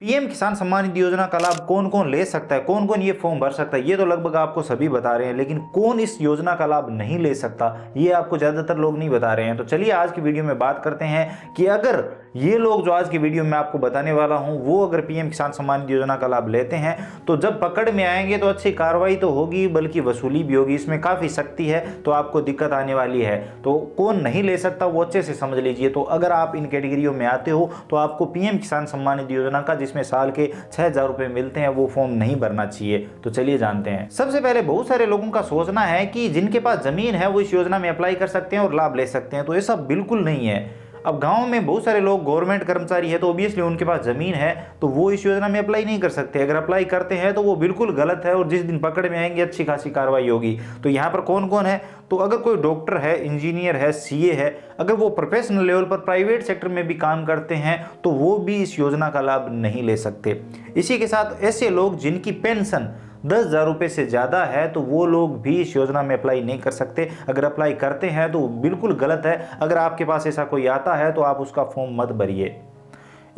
PM किसान सम्मान निधि योजना का लाभ कौन कौन ले सकता है, कौन कौन ये फॉर्म भर सकता है, ये तो लगभग आपको सभी बता रहे हैं, लेकिन कौन इस योजना का लाभ नहीं ले सकता ये आपको ज़्यादातर लोग नहीं बता रहे हैं। तो चलिए आज की वीडियो में बात करते हैं कि अगर ये लोग जो आज की वीडियो में आपको बताने वाला हूं वो अगर पीएम किसान सम्मान निधि योजना का लाभ लेते हैं तो जब पकड़ में आएंगे तो अच्छी कार्रवाई तो होगी बल्कि वसूली भी होगी, इसमें काफ़ी सख्ती है तो आपको दिक्कत आने वाली है। तो कौन नहीं ले सकता वो अच्छे से समझ लीजिए। तो अगर आप इन कैटेगरियों में आते हो तो आपको पीएम किसान सम्मान निधि योजना का जिसमें साल के 6,000 रुपये मिलते हैं वो फॉर्म नहीं भरना चाहिए। तो चलिए जानते हैं। सबसे पहले बहुत सारे लोगों का सोचना है कि जिनके पास जमीन है वो इस योजना में अप्लाई कर सकते हैं और लाभ ले सकते हैं, तो ऐसा बिल्कुल नहीं है। अब गांव में बहुत सारे लोग गवर्नमेंट कर्मचारी है तो ऑब्वियसली उनके पास जमीन है तो वो इस योजना में अप्लाई नहीं कर सकते। अगर अप्लाई करते हैं तो वो बिल्कुल गलत है और जिस दिन पकड़ में आएंगे अच्छी खासी कार्रवाई होगी। तो यहाँ पर कौन कौन है, तो अगर कोई डॉक्टर है, इंजीनियर है, सीए है, अगर वो प्रोफेशनल लेवल पर प्राइवेट सेक्टर में भी काम करते हैं तो वो भी इस योजना का लाभ नहीं ले सकते। इसी के साथ ऐसे लोग जिनकी पेंशन 10,000 रुपये से ज़्यादा है तो वो लोग भी इस योजना में अप्लाई नहीं कर सकते। अगर अप्लाई करते हैं तो बिल्कुल गलत है। अगर आपके पास ऐसा कोई आता है तो आप उसका फॉर्म मत भरिए।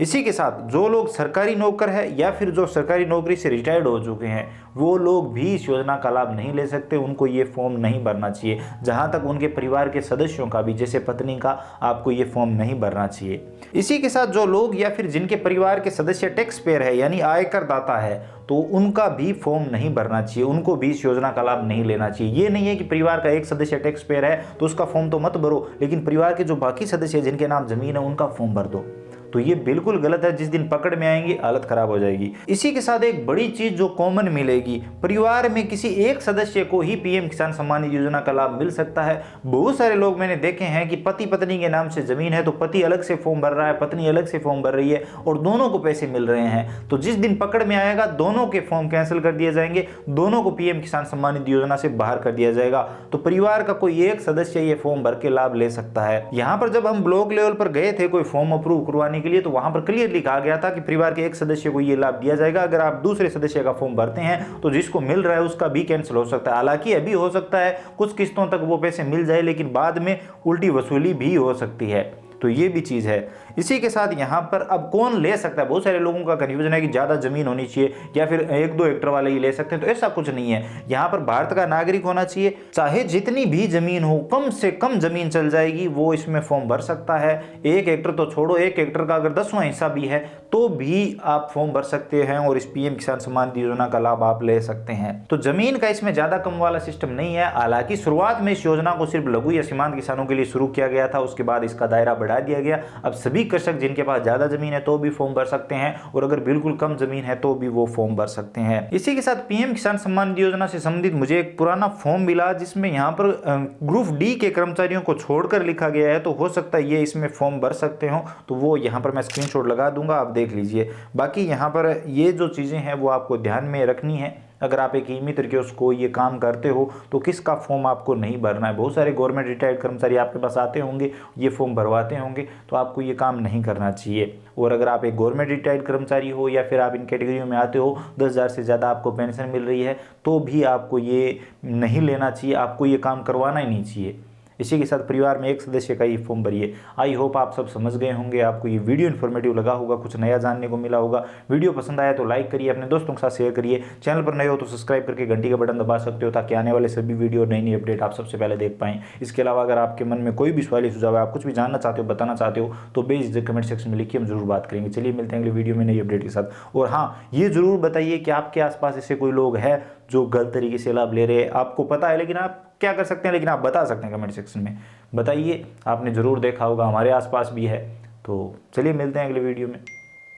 इसी के साथ जो लोग सरकारी नौकर है या फिर जो सरकारी नौकरी से रिटायर्ड हो चुके हैं वो लोग भी इस योजना का लाभ नहीं ले सकते, उनको ये फॉर्म नहीं भरना चाहिए। जहां तक उनके परिवार के सदस्यों का भी, जैसे पत्नी का, आपको ये फॉर्म नहीं भरना चाहिए। इसी के साथ जो लोग या फिर जिनके परिवार के सदस्य टैक्स पेयर है यानी आयकर दाता है तो उनका भी फॉर्म नहीं भरना चाहिए, उनको भी इस योजना का लाभ नहीं लेना चाहिए। ये नहीं है कि परिवार का एक सदस्य टैक्स पेयर है तो उसका फॉर्म तो मत भरो, लेकिन परिवार के जो बाकी सदस्य जिनके नाम जमीन है उनका फॉर्म भर दो। तो ये बिल्कुल गलत है, जिस दिन पकड़ में आएंगी हालत खराब हो जाएगी। इसी के साथ एक बड़ी चीज जो कॉमन मिलेगी, परिवार में किसी एक सदस्य को ही पीएम किसान सम्मान निधि योजना का लाभ मिल सकता है। बहुत सारे लोग मैंने देखे हैं कि पति पत्नी के नाम से जमीन है तो पति अलग से फॉर्म भर रहा है, पत्नी अलग से फॉर्म भर रही है और दोनों को पैसे मिल रहे हैं। तो जिस दिन पकड़ में आएगा दोनों के फॉर्म कैंसिल कर दिए जाएंगे, दोनों को पीएम किसान सम्मान निधि योजना से बाहर कर दिया जाएगा। तो परिवार का कोई एक सदस्य ये फॉर्म भर के लाभ ले सकता है। यहाँ पर जब हम ब्लॉक लेवल पर गए थे कोई फॉर्म अप्रूव करवाने के लिए तो वहां पर क्लियर लिखा गया था कि परिवार के एक सदस्य को यह लाभ दिया जाएगा। अगर आप दूसरे सदस्य का फॉर्म भरते हैं तो जिसको मिल रहा है उसका भी कैंसिल हो सकता है। हालांकि अभी हो सकता है कुछ किस्तों तक वो पैसे मिल जाए लेकिन बाद में उल्टी वसूली भी हो सकती है। तो ये भी चीज़ है। इसी के साथ यहाँ पर अब कौन ले सकता है, बहुत सारे लोगों का कन्फ्यूजन है कि ज़्यादा ज़मीन होनी चाहिए या फिर 1-2 हेक्टर वाले ही ले सकते हैं, तो ऐसा कुछ नहीं है। यहाँ पर भारत का नागरिक होना चाहिए, चाहे जितनी भी ज़मीन हो, कम से कम ज़मीन चल जाएगी वो इसमें फॉर्म भर सकता है। 1 हेक्टर तो छोड़ो, 1 हेक्टर का अगर 10वां हिस्सा भी है तो भी आप फॉर्म भर सकते हैं और इस पीएम किसान सम्मान निधि योजना का लाभ आप ले सकते हैं। तो जमीन का इसमें ज़्यादा कम वाला सिस्टम नहीं है। हालांकि शुरुआत में इस योजना को सिर्फ लघु या सीमांत किसानों के लिए शुरू किया गया था, उसके बाद इसका दायरा बढ़ा दिया गया। अब सभी कृषक जिनके पास ज्यादा जमीन है तो भी फॉर्म भर सकते हैं और अगर बिल्कुल कम जमीन है तो भी वो फॉर्म भर सकते हैं। इसी के साथ पीएम किसान सम्मान निधि योजना से संबंधित मुझे एक पुराना फॉर्म मिला जिसमें यहाँ पर ग्रुप डी के कर्मचारियों को छोड़कर लिखा गया है, तो हो सकता है ये इसमें फॉर्म भर सकते हो। तो वो यहाँ पर मैं स्क्रीनशॉट लगा दूंगा, आप देख लीजिए। बाकी यहाँ पर ये जो चीजें हैं वो आपको ध्यान में रखनी है। अगर आप एक ई मित्र के उसको ये काम करते हो तो किसका फॉर्म आपको नहीं भरना है। बहुत सारे गवर्नमेंट रिटायर्ड कर्मचारी आपके पास आते होंगे, ये फॉर्म भरवाते होंगे, तो आपको ये काम नहीं करना चाहिए। और अगर आप एक गवर्नमेंट रिटायर्ड कर्मचारी हो या फिर आप इन कैटेगरियों में आते हो, 10,000 से ज़्यादा आपको पेंशन मिल रही है, तो भी आपको ये नहीं लेना चाहिए, आपको ये काम करवाना ही नहीं चाहिए। इसी के साथ परिवार में एक सदस्य का ही फॉर्म भरिए। आई होप आप सब समझ गए होंगे, आपको ये वीडियो इन्फॉर्मेटिव लगा होगा, कुछ नया जानने को मिला होगा। वीडियो पसंद आया तो लाइक करिए, अपने दोस्तों के साथ शेयर करिए। चैनल पर नए हो तो सब्सक्राइब करके घंटी का बटन दबा सकते हो ताकि आने वाले सभी वीडियो नई नई अपडेट आप सबसे पहले देख पाएं। इसके अलावा अगर आपके मन में कोई भी सवाल सुझाव है, आप कुछ भी जानना चाहते हो, बताना चाहते हो, तो बेझिझक कमेंट सेक्शन में लिखिए, हम जरूर बात करेंगे। चलिए मिलते हैं अगले वीडियो में नई अपडेट के साथ। और हाँ, ये जरूर बताइए कि आपके आसपास ऐसे कोई लोग हैं जो गलत तरीके से लाभ ले रहे हैं, आपको पता है लेकिन आप क्या कर सकते हैं, लेकिन आप बता सकते हैं कमेंट सेक्शन में। बताइए, आपने जरूर देखा होगा, हमारे आसपास भी है। तो चलिए मिलते हैं अगले वीडियो में।